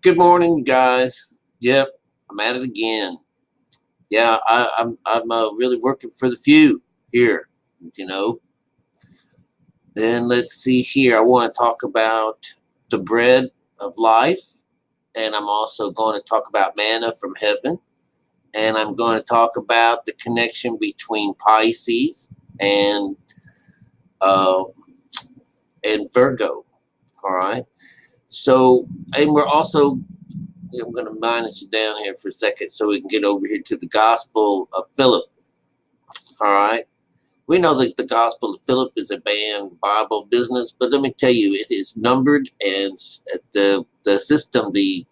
Good morning, guys. Yep, I'm at it again. Yeah, I'm really working for the few here. You know. Then let's see here. I want to talk about the bread of life, and I'm also going to talk about manna from heaven, and I'm going to talk about the connection between Pisces and uh, and Virgo. All right. So, and we're also I'm going to minus you down here for a second so we can get over here to the Gospel of Philip. All right. We know that the Gospel of Philip is a banned Bible business, but let me tell you, it is numbered, and the system, the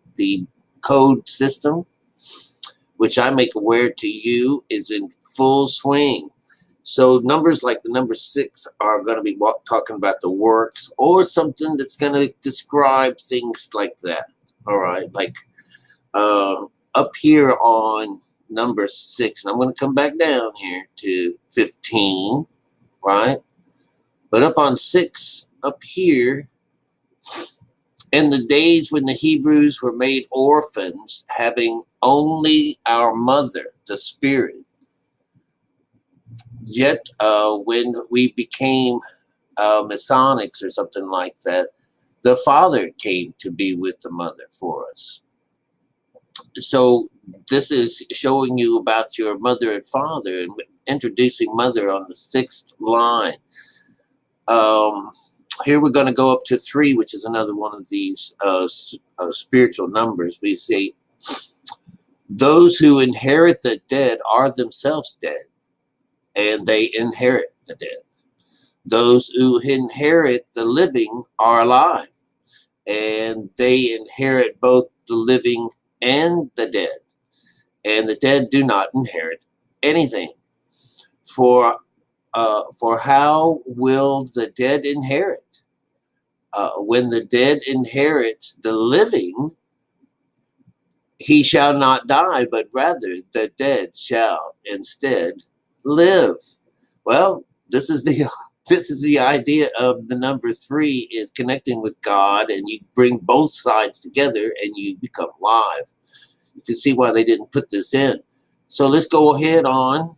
code system, which I make aware to you, is in full swing. So numbers like the number 6 are going to be talking about the works or something that's going to describe things like that. All right, like up here on number 6, and I'm going to come back down here to 15, right? But up on 6, up here, in the days when the Hebrews were made orphans, having only our mother, the Spirit, yet when we became Masonics or something like that, the Father came to be with the mother for us. So this is showing you about your mother and father and introducing mother on the 6th line. Here we're going to go up to 3, which is another one of these spiritual numbers. We say, those who inherit the dead are themselves dead, and they inherit the dead. Those who inherit the living are alive, and they inherit both the living and the dead. And the dead do not inherit anything. For how will the dead inherit? When the dead inherits the living, he shall not die, but rather the dead shall instead live. Well, this is the idea of the number 3 is connecting with God, and you bring both sides together and you become live. You can see why they didn't put this in. So let's go ahead on.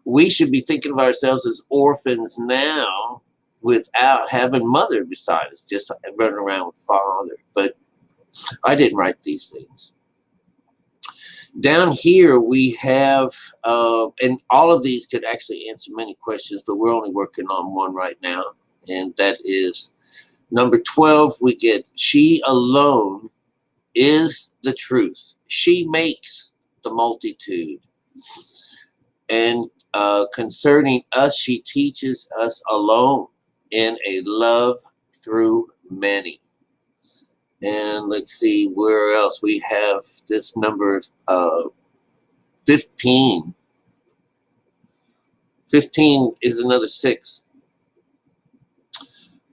We should be thinking of ourselves as orphans now without having mother beside us, just running around with father. But I didn't write these things. Down here we have, and all of these could actually answer many questions, but we're only working on one right now, and that is number 12. We get, she alone is the truth. She makes the multitude. And concerning us, she teaches us alone in a love through many. And let's see where else we have this number 15. 15 is another 6.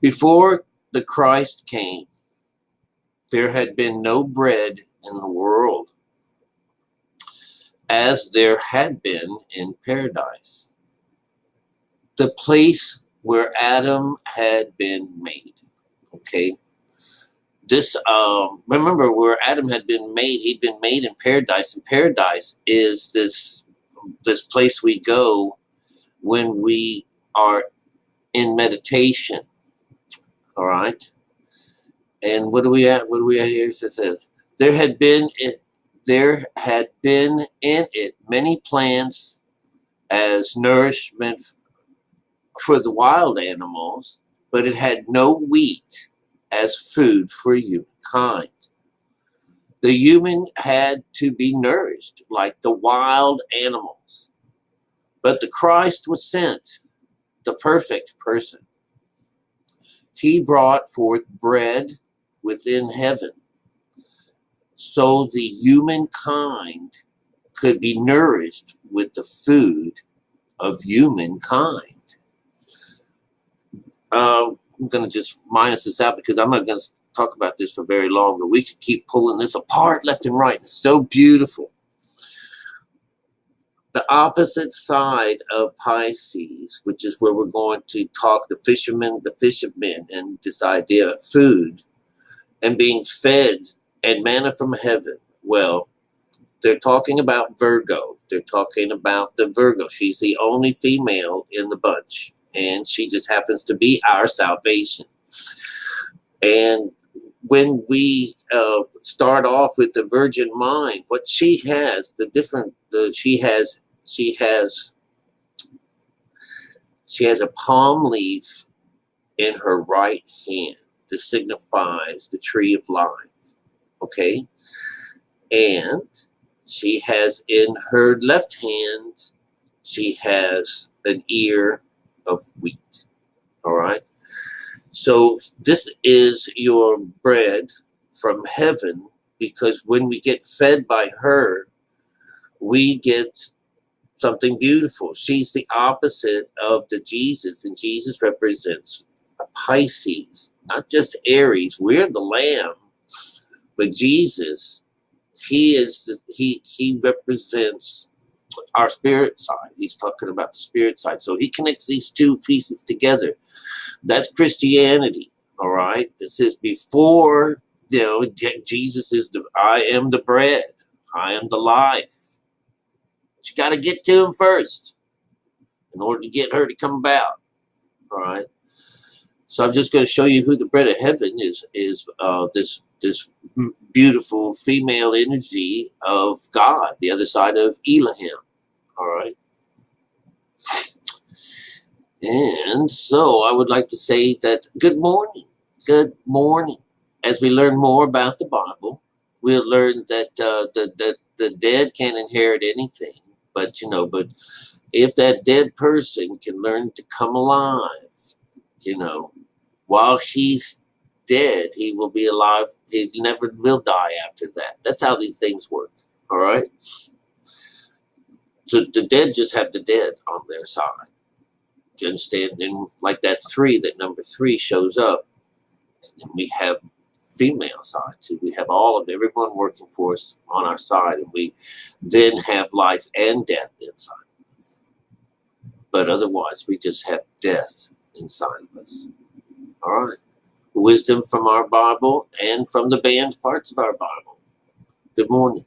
Before the Christ came, there had been no bread in the world, as there had been in paradise, the place where Adam had been made. Okay. This, remember, where Adam had been made, he'd been made in paradise. And paradise is this place we go when we are in meditation. All right. And what are we at? What are we at here? It says, there had been in it many plants as nourishment for the wild animals, but it had no wheat as food for humankind. The human had to be nourished like the wild animals. But the Christ was sent, the perfect person. He brought forth bread within heaven, so the humankind could be nourished with the food of humankind. I'm going to just minus this out because I'm not going to talk about this for very long, but we could keep pulling this apart left and right. It's so beautiful. The opposite side of Pisces, which is where we're going to talk the fishermen, and this idea of food, and being fed and manna from heaven. Well, they're talking about Virgo. They're talking about the Virgo. She's the only female in the bunch, and she just happens to be our salvation. And when we start off with the virgin mind, what she has, she has a palm leaf in her right hand. This signifies the tree of life. Okay, and she has in her left hand, she has an ear of wheat. All right. So this is your bread from heaven, because when we get fed by her, we get something beautiful. She's the opposite of the Jesus, and Jesus represents a Pisces, not just Aries. We're the lamb, but Jesus, he represents our spirit side. He's talking about the spirit side. So he connects these two pieces together. That's Christianity. All right. This is before, Jesus is I am the bread. I am the life. But you got to get to him first in order to get her to come about. All right. So I'm just going to show you who the bread of heaven is this beautiful female energy of God, the other side of Elohim. All right. And so I would like to say that good morning. Good morning. As we learn more about the Bible, we'll learn that the dead can't inherit anything. But if that dead person can learn to come alive, while he's dead, he will be alive. He never will die after that. That's how these things work. All right. So the dead just have the dead on their side. Do you understand? And like that number three shows up. And then we have female side too. We have everyone working for us on our side, and we then have life and death inside of us. But otherwise, we just have death inside of us. All right. Wisdom from our Bible and from the banned parts of our Bible. Good morning.